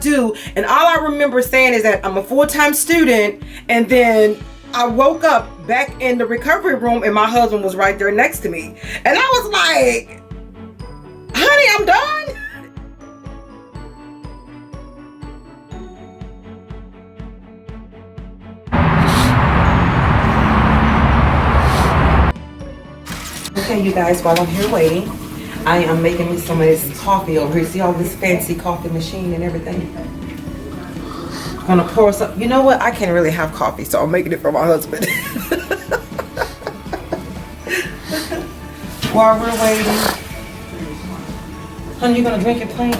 do. And all I remember saying is that I'm a full-time student, and then I woke up back in the recovery room and my husband was right there next to me. And I was like, honey, I'm done. Okay, you guys, while I'm here waiting, I am making me some of this coffee over here. See all this fancy coffee machine and everything? I'm gonna pour some. You know what? I can't really have coffee, so I'm making it for my husband. While we're waiting. Honey, you gonna drink it plain?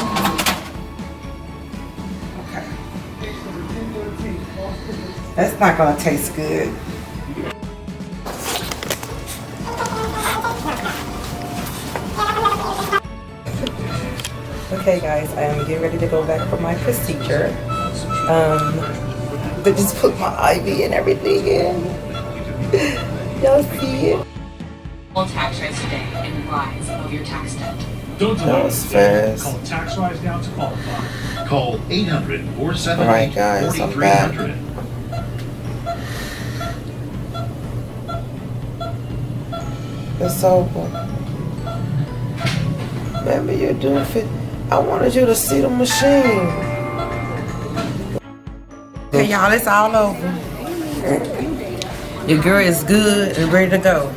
Okay. That's not gonna taste good. Okay guys, I am getting ready to go back for my procedure. They just put my IV and everything in. Y'all see it? All tax rates today and rise of your tax debt. Don't That was fast. Call Tax Rise now to qualify. Call 800-478-4300. Alright guys, I'm back. It's over. Remember, you're doing fit. I wanted you to see the machine. Okay, y'all, it's all over. Your girl is good and ready to go.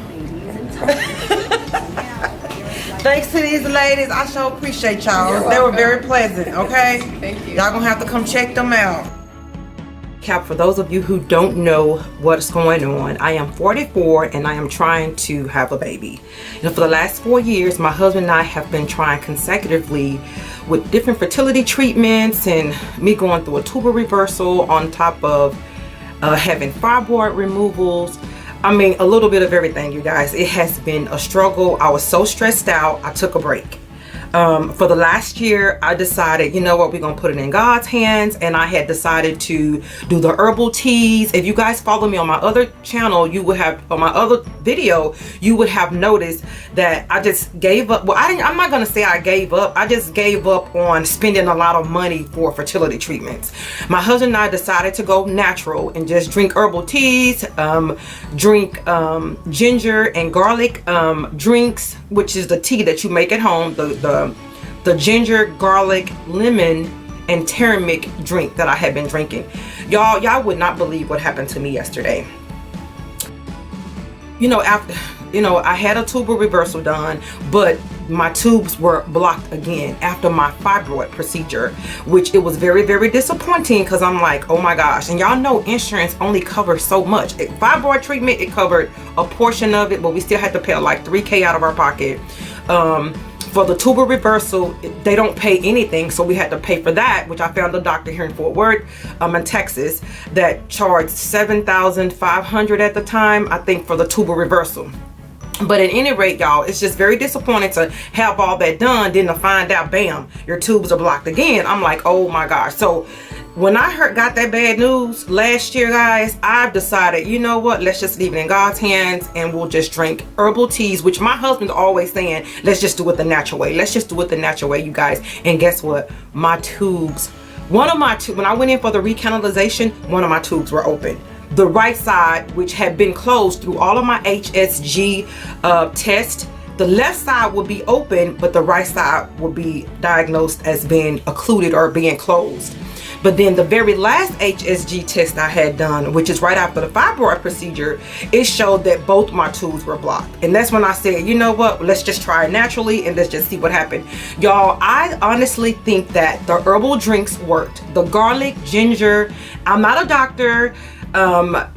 Thanks to these ladies, I sure appreciate y'all. They were very pleasant, okay? Thank you. Y'all gonna have to come check them out. For those of you who don't know what's going on, I am 44 and I am trying to have a baby. And for the last 4 years, my husband and I have been trying consecutively with different fertility treatments and me going through a tubal reversal on top of having fibroid removals. I mean, a little bit of everything, you guys. It has been a struggle. I was so stressed out, I took a break. For the last year, I decided, you know what, we're gonna put it in God's hands, and I had decided to do the herbal teas. If you guys follow me on my other channel, you would have, on my other video, you would have noticed that I just gave up. Well, I'm not gonna say I gave up. I just gave up on spending a lot of money for fertility treatments. My husband and I decided to go natural and just drink herbal teas, drink ginger and garlic drinks, which is the tea that you make at home, the ginger, garlic, lemon, and turmeric drink that I had been drinking. Y'all would not believe what happened to me yesterday. You know, after, you know, I had a tubal reversal done, but my tubes were blocked again after my fibroid procedure, which it was very, very disappointing because I'm like, oh my gosh. And y'all know insurance only covers so much. Fibroid treatment, it covered a portion of it, but we still had to pay like $3K out of our pocket. For the tubal reversal, they don't pay anything, so we had to pay for that, which I found a doctor here in Fort Worth, in Texas, that charged $7,500 at the time, I think, for the tubal reversal. But at any rate, y'all, it's just very disappointing to have all that done, then to find out, bam, your tubes are blocked again. I'm like, oh my gosh. So when I got that bad news last year, guys, I've decided, you know what, let's just leave it in God's hands and we'll just drink herbal teas, which my husband's always saying, let's just do it the natural way. Let's just do it the natural way, you guys. And guess what? My tubes, when I went in for the recanalization, one of my tubes were open. The right side, which had been closed through all of my HSG tests, the left side would be open, but the right side would be diagnosed as being occluded or being closed. But then the very last HSG test I had done, which is right after the fibroid procedure, it showed that both my tubes were blocked. And that's when I said, you know what, let's just try it naturally and let's just see what happened. Y'all, I honestly think that the herbal drinks worked. The garlic, ginger, I'm not a doctor,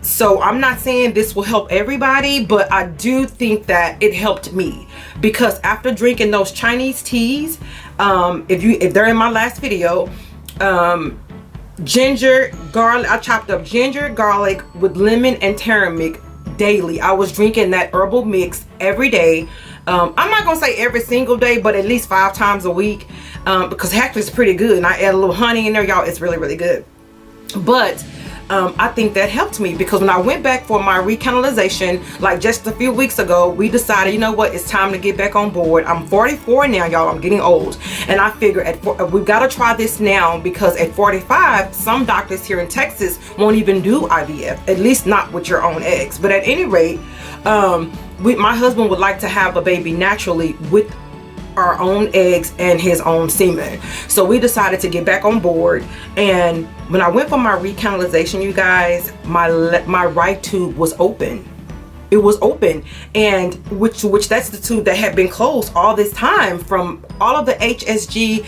so I'm not saying this will help everybody, but I do think that it helped me, because after drinking those Chinese teas, if they're in my last video, ginger, garlic, I chopped up ginger, garlic with lemon and turmeric daily. I was drinking that herbal mix every day. I'm not gonna say every single day, but at least 5 times a week, because actually it's pretty good. And I add a little honey in there, y'all. It's really, really good. But I think that helped me, because when I went back for my recanalization, like just a few weeks ago, we decided, you know what, it's time to get back on board. I'm 44 now, y'all. I'm getting old, and I figure we've got to try this now, because at 45, some doctors here in Texas won't even do IVF, at least not with your own eggs. But at any rate, my husband would like to have a baby naturally with our own eggs and his own semen. So we decided to get back on board. And when I went for my recanalization, you guys, my right tube was open. It was open, and which that's the tube that had been closed all this time. From all of the HSG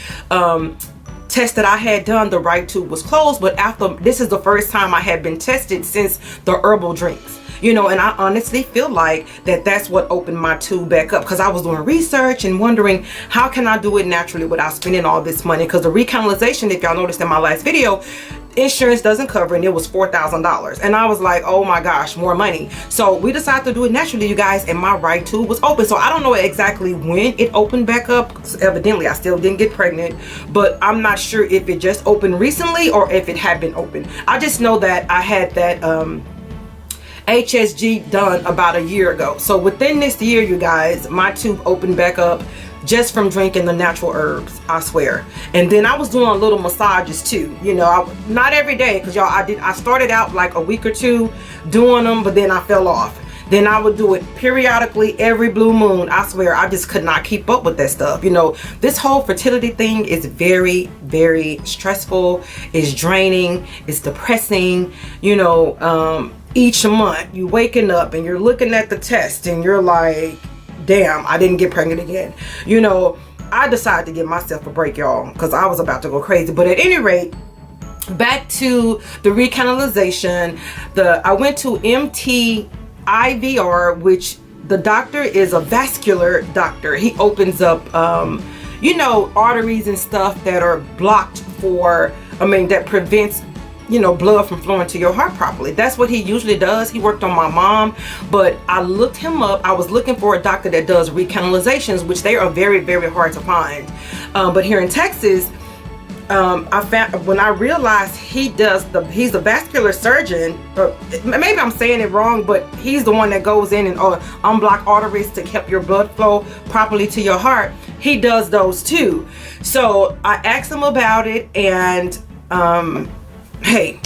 test that I had done, the right tube was closed. But this is the first time I had been tested since the herbal drinks. You know, and I honestly feel like that's what opened my tube back up, because I was doing research and wondering, how can I do it naturally without spending all this money? Because the recanalization, if y'all noticed in my last video, insurance doesn't cover, and it was $4,000. And I was like, oh my gosh, more money. So we decided to do it naturally, you guys, and my right tube was open. So I don't know exactly when it opened back up. Evidently, I still didn't get pregnant, but I'm not sure if it just opened recently or if it had been open. I just know that I had that HSG done about a year ago. So within this year, you guys, my tube opened back up just from drinking the natural herbs, I swear. And then I was doing little massages too, you know, not every day, because y'all, I started out like a week or two doing them, but then I fell off. Then I would do it periodically every blue moon. I swear, I just could not keep up with that stuff. You know, this whole fertility thing is very, very stressful. It's draining. It's depressing. You know, each month you waking up and you're looking at the test and you're like, damn, I didn't get pregnant again. You know, I decided to give myself a break, y'all, because I was about to go crazy. But at any rate, back to the recanalization. I went to IVR, which the doctor is a vascular doctor. He opens up, you know, arteries and stuff that are blocked that prevents, you know, blood from flowing to your heart properly. That's what he usually does. He worked on my mom, but I looked him up. I was looking for a doctor that does recanalizations, which they are very, very hard to find. But here in Texas, I found, when I realized he's a vascular surgeon, or maybe I'm saying it wrong, but he's the one that goes in and unblock arteries to keep your blood flow properly to your heart. He does those too. So I asked him about it, and hey,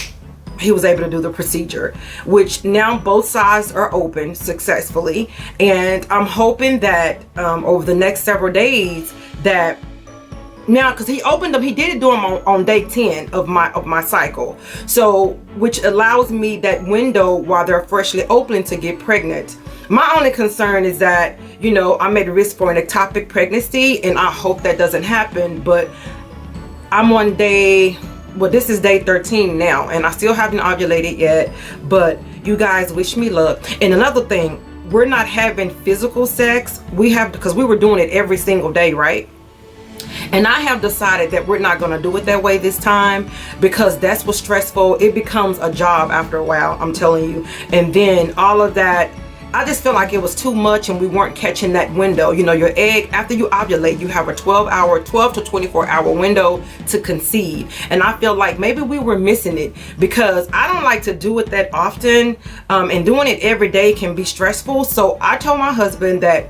he was able to do the procedure, which now both sides are open successfully. And I'm hoping that over the next several days, that now, because he opened them, he did it during on day 10 of my cycle, so which allows me that window while they're freshly open to get pregnant. My only concern is that, you know, I'm at risk for an ectopic pregnancy, and I hope that doesn't happen. But I'm on this is day 13 now, and I still haven't ovulated yet. But you guys, wish me luck. And another thing, we're not having physical sex. Because we were doing it every single day, right? And I have decided that we're not going to do it that way this time, because that's what's stressful. It becomes a job after a while, I'm telling you. And then all of that, I just feel like it was too much, and we weren't catching that window. You know, your egg, after you ovulate, you have a 12 to 24 hour window to conceive. And I feel like maybe we were missing it, because I don't like to do it that often, and doing it every day can be stressful. So I told my husband that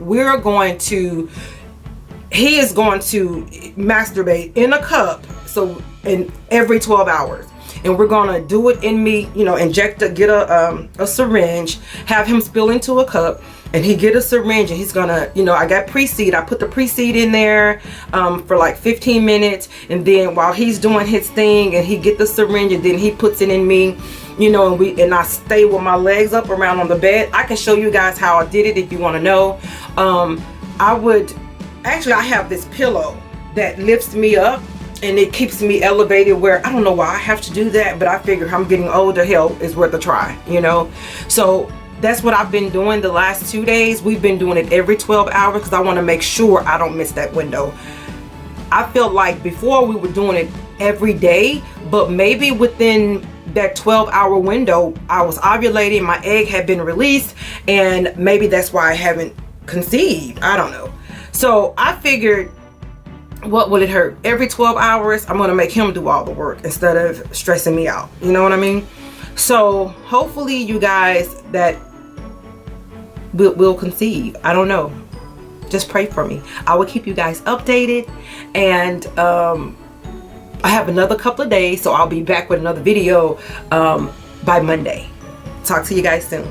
he is going to masturbate in a cup, so in every 12 hours. And we're gonna do it in me, you know, get a syringe, have him spill into a cup, and he get a syringe, and he's gonna, you know, I got pre-seed. I put the pre-seed in there for like 15 minutes, and then while he's doing his thing, and he get the syringe, and then he puts it in me, you know, and I stay with my legs up around on the bed. I can show you guys how I did it if you want to know. I have this pillow that lifts me up, and it keeps me elevated, where I don't know why I have to do that, but I figure I'm getting older, hell, it's worth a try, you know. So that's what I've been doing the last 2 days. We've been doing it every 12 hours because I want to make sure I don't miss that window. I felt like before we were doing it every day, but maybe within that 12-hour window I was ovulating, my egg had been released, and maybe that's why I haven't conceived. I don't know. So I figured, what will it hurt? Every 12 hours, I'm going to make him do all the work instead of stressing me out. You know what I mean? So hopefully you guys that will conceive. I don't know. Just pray for me. I will keep you guys updated. And I have another couple of days, so I'll be back with another video by Monday. Talk to you guys soon.